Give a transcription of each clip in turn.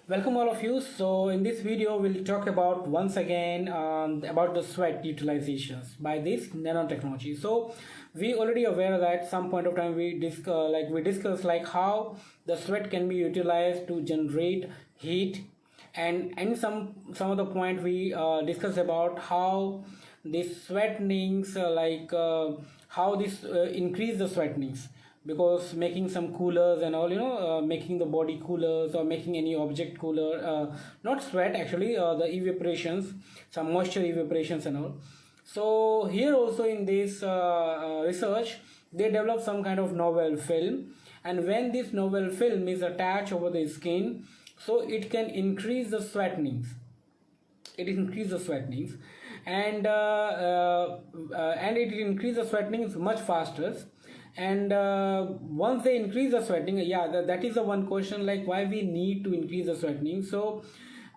Welcome all of you. So in this video we'll talk about once again about the sweat utilizations by this nanotechnology. So we already aware that some point of time we discuss like how the sweat can be utilized to generate heat, and some of the point we discuss about how this sweatenings how this increase the sweatenings, because making some coolers and all, making the body coolers or making any object cooler, not sweat actually, the evaporations, some moisture evaporations and all. So here also in this research they develop some kind of novel film, and when this novel film is attached over the skin, so it can increase the sweatenings. It increases the sweatenings, and it increases the sweatenings much faster. And once they increase the sweating, yeah, that is the one question, like why we need to increase the sweatening. So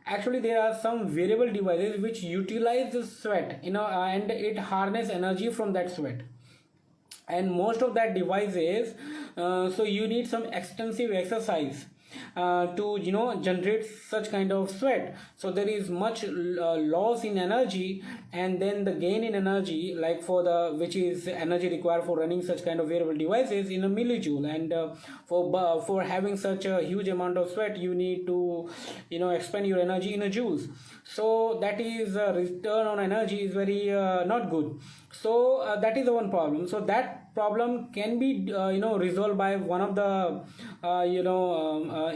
actually there are some wearable devices which utilize the sweat, and it harness energy from that sweat. And most of that devices, so you need some extensive exercise to generate such kind of sweat. So there is much loss in energy, and then the gain in energy, like for the which is energy required for running such kind of wearable devices in a millijoule. And for having such a huge amount of sweat, you need to expend your energy in a joules. So that is return on energy is very not good. So that is the one problem. So that problem can be resolved by one of the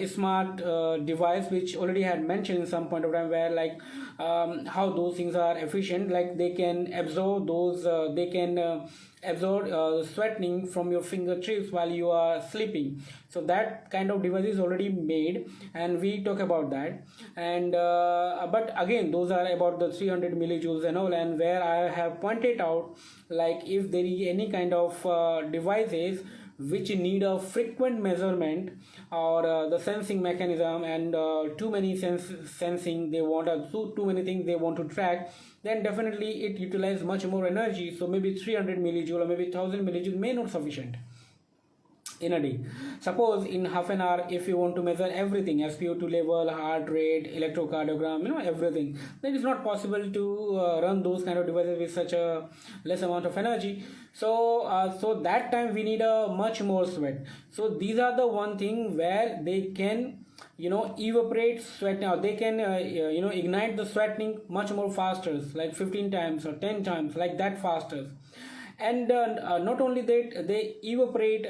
smart device which already had mentioned in some point of time, where like how those things are efficient, like they can absorb those they can absorb sweatening from your fingertips while you are sleeping. So that kind of device is already made, and we talk about that. And but again those are about the 300 millijoules and all, and where I have pointed out, like if there is any kind of devices which need a frequent measurement, or the sensing mechanism, and too many sensing they want, too many things they want to track, then definitely it utilizes much more energy. So maybe 300 millijoule or maybe 1000 millijoule may not sufficient in a day. Suppose in half an hour, if you want to measure everything, SpO2 level, heart rate, electrocardiogram, everything, then it's not possible to run those kind of devices with such a less amount of energy. So that time we need a much more sweat. So these are the one thing where they can evaporate sweat. Now they can ignite the sweating much more faster, like 15 times or 10 times, like that faster. And not only that, they evaporate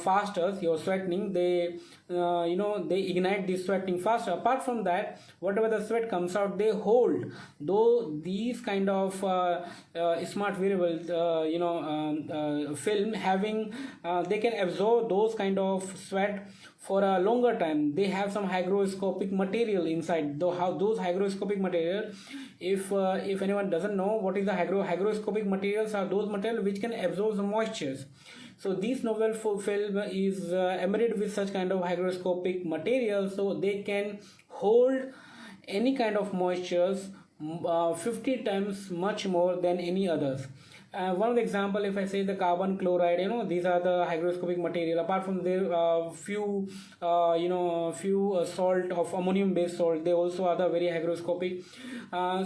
faster your sweatening, they ignite the sweating faster. Apart from that, whatever the sweat comes out, they hold, though these kind of smart wearable film having, they can absorb those kind of sweat for a longer time. They have some hygroscopic material inside, though how those hygroscopic material, if anyone doesn't know what is the hygroscopic materials, are those materials which can absorb the moistures. So this novel film is embedded with such kind of hygroscopic material, so they can hold any kind of moistures 50 times much more than any others. One of the example, if I say the carbon chloride, these are the hygroscopic material. Apart from the few salt of ammonium based salt, they also are the very hygroscopic.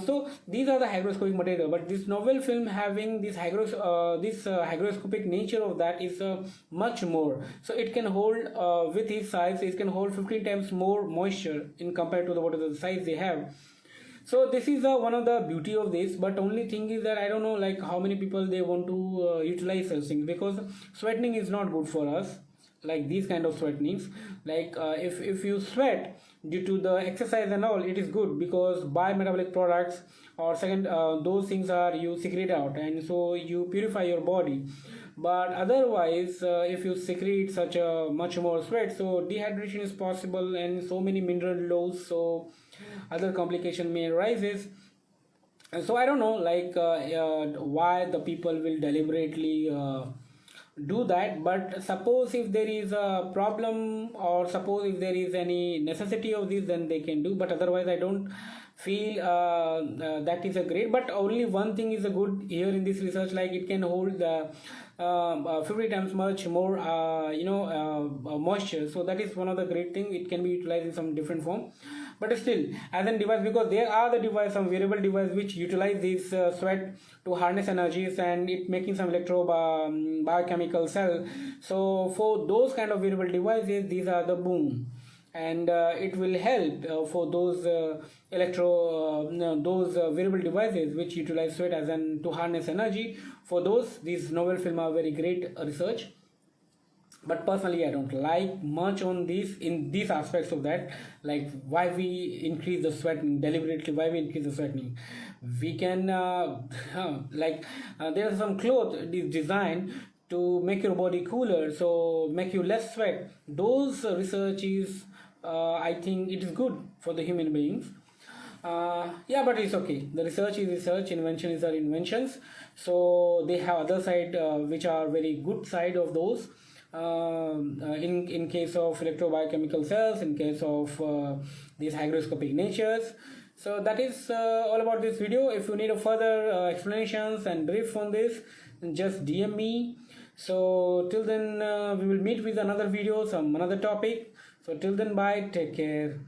So these are the hygroscopic material. But this novel film having this hygroscopic nature of that is much more. So it can hold with its size, it can hold 15 times more moisture in compared to what is the size they have. So this is one of the beauty of this. But only thing is that I don't know like how many people they want to utilize such things, because sweatening is not good for us, like these kind of sweatenings. Like if you sweat due to the exercise and all, it is good, because biometabolic products or second those things are you secrete out, and so you purify your body. But otherwise if you secrete such a much more sweat, so dehydration is possible, and so many mineral loss, so other complication may arises. And so I don't know like why the people will deliberately do that. But suppose if there is a problem, or suppose if there is any necessity of this, then they can do. But otherwise I don't feel that is a great. But only one thing is a good here in this research, like it can hold the 50 times much more moisture. So that is one of the great thing. It can be utilized in some different form, but still as a device, because there are the device, some wearable device which utilize this sweat to harness energies, and it making some biochemical cell. So for those kind of wearable devices, these are the boom, and it will help for those those wearable devices which utilize sweat as an to harness energy. For those, these novel film are very great research. But personally I don't like much on this in these aspects of that, like why we increase the sweating deliberately, why we increase the sweating. We can there are some clothes designed to make your body cooler, so make you less sweat. Those research is I think it is good for the human beings. Yeah, but it's okay. The research is research, inventions are inventions. So they have other side which are very good side of those. In case of electrobiochemical cells, in case of these hygroscopic natures. So that is all about this video. If you need a further explanations and brief on this, just DM me. So till then we will meet with another video, some another topic. So till then, bye, take care.